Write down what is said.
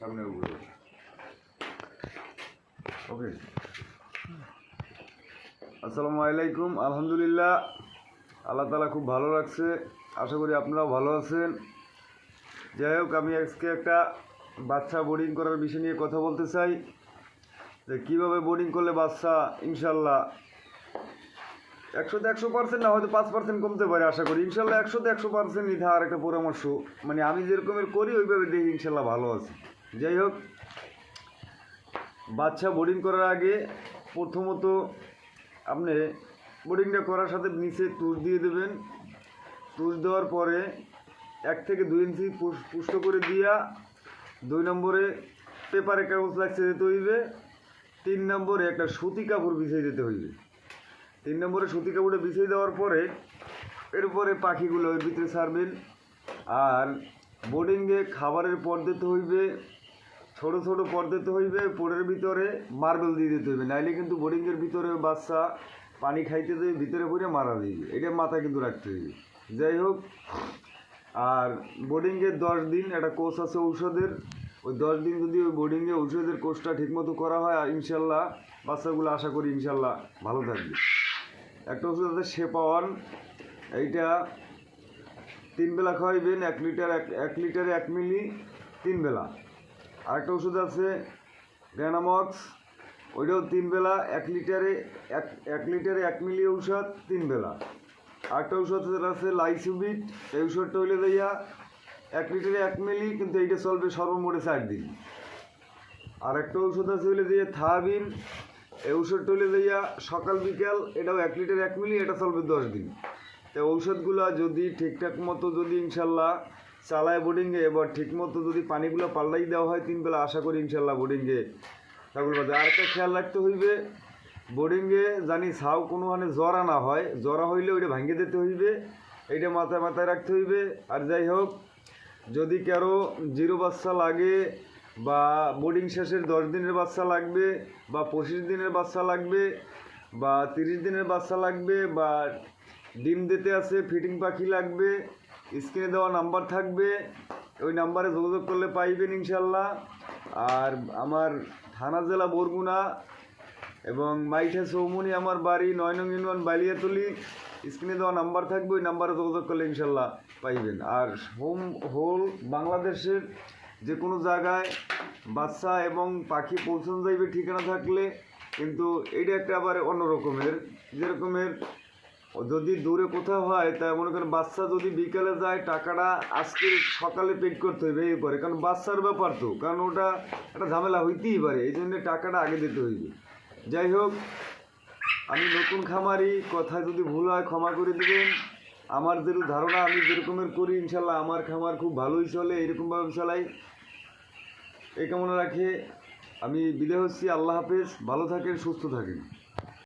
সামনে উপরে ওকে। আসসালামু আলাইকুম। আলহামদুলিল্লাহ, আল্লাহ তাআলা খুব ভালো রাখছে, আশা করি আপনারাও ভালো আছেন। যাই হোক, আমি আজকে একটা বাচ্চা বোর্ডিং করার বিষয় নিয়ে কথা বলতে চাই, যে কীভাবে বোর্ডিং করলে বাচ্চা ইনশাল্লাহ 100% না, হয়তো 5% কমতে পারে, আশা করি ইনশাল্লাহ 100% নিতে আর একটা পরামর্শ, মানে আমি যেরকমের করি ওইভাবে দেখি ইনশাল্লাহ ভালো আছে। যাই হোক, বাচ্চা বোর্ডিং করার আগে প্রথমত আপনি বোর্ডিংটা করার সাথে নিচে তুষ দিয়ে দেবেন। তুষ দেওয়ার পরে 1 থেকে 2 ইঞ্চি পুষ্ট করে দিয়া 2 নম্বরে পেপারে কাগজ লাগছে দিতে হইবে। 3 নম্বরে একটা সুতি কাপড় বিছিয়ে দিতে হইবে। 3 নম্বরে সুতি কাপড়ে বিছিয়ে দেওয়ার পরে এরপরে পাখিগুলো এর ভিতরে ছাড়বেন। আর বোর্ডিংয়ে খাবারের পর দিতে হইবে, ছোটো ছোটো পর দিতে হইবে। পরের ভিতরে মার্বেল দিয়ে দিতে হইবে, নাইলে কিন্তু বোর্ডিংয়ের ভিতরে বাচ্চা পানি খাইতে দেবে, ভিতরে পড়ে মারা দিবে, এটা মাথায় কিন্তু রাখতে হইবে। যাই হোক, আর বোর্ডিংয়ে 10 দিন একটা কোর্স আছে ঔষধের, ওই 10 দিন যদি ওই বোর্ডিংয়ে ঔষধের কোর্সটা ঠিকমতো করা হয়, আর ইনশাল্লাহ বাচ্চাগুলো আশা করি ইনশাল্লাহ ভালো থাকবে। একটা ওষুধ আছে শেপাওয়ান, এইটা 3 বেলা খাওয়াইবেন, 1 লিটারে 1 মিলি 3 বেলা। আরেকটা ওষুধ আছে গ্যানামক্স, ওইটাও 3 বেলা, 1 লিটারে 1 মিলি ঔষধ 3 বেলা। আরেকটা ঔষধ আছে লাইসুবিট, এই ঔষধটা হইলে যাইয়া 1 লিটারে 1 মিলি, কিন্তু এইটা চলবে সর্বমোটে 4 দিন। আর একটা ঔষধ আছে হইলে যে থাবিন, এই ঔষধটা হইলে যাইয়া সকাল বিকাল, এটাও 1 লিটারে 1 মিলি, এটা চলবে 10 দিন। তো ঔষধগুলো যদি ঠিকঠাক মতো যদি ইনশাল্লাহ চালায় বোর্ডিংয়ে, এবার ঠিকমতো যদি পানিগুলো পাল্লাই দেওয়া হয় 3 বেলা, আশা করি ইনশাল্লাহ বোর্ডিংয়ে ছাগল বাজে। আর একটা খেয়াল রাখতে হইবে, বোর্ডিংয়ে জানি ছাও কোনো মানে জরা না হয়, জরা হইলে ওইটা ভাঙিয়ে দিতে হইবে, এইটা মাথায় রাখতে হইবে। আর যাই হোক, যদি কারো 0 বাচ্চা লাগে, বা বোর্ডিং শেষের 10 দিনের বাচ্চা লাগবে, বা 25 দিনের বাচ্চা লাগবে, বা 30 দিনের বাচ্চা লাগবে, বা ডিম দিতে আছে ফিটিং পাখি লাগবে, স্ক্রিনে দেওয়া নাম্বার থাকবে, ওই নাম্বারে যোগাযোগ করলে পাইবেন ইনশাল্লাহ। আর আমার থানা জেলা বরগুনা এবং মাইঠা চৌমনি আমার বাড়ি, 9 নং ইউনিয়ন বালিয়াতলি। স্ক্রিনে দেওয়া নাম্বার থাকবে, ওই নাম্বারে যোগাযোগ করলে ইনশাল্লাহ পাইবেন। আর হোল বাংলাদেশের যে কোনো জায়গায় বাচ্চা এবং পাখি পৌঁছানো যাইবে ঠিকানা থাকলে, কিন্তু এইটা একটা আবার অন্য রকমের, যেরকমের যদি দূরে কোথাও হয়, তাই মনে করেন বাচ্চা যদি বিকালে যায়, টাকাটা আজকে সকালে পেড করতে হইবে এরপরে, কারণ বাচ্চার ব্যাপার তো, কারণ ওটা একটা ঝামেলা হইতেই পারে, এই জন্য টাকাটা আগে দিতে হইবে। যাই হোক, আমি নতুন খামারি, কথায় যদি ভুল হয় ক্ষমা করে দেবেন। আমার যে ধারণা আমি যেরকমের করি ইনশাল্লাহ আমার খামার খুব ভালোই চলে, এরকমভাবে চালাই, এই কামনা রাখে আমি বিদায় হচ্ছি। আল্লাহ হাফেজ, ভালো থাকেন, সুস্থ থাকেন।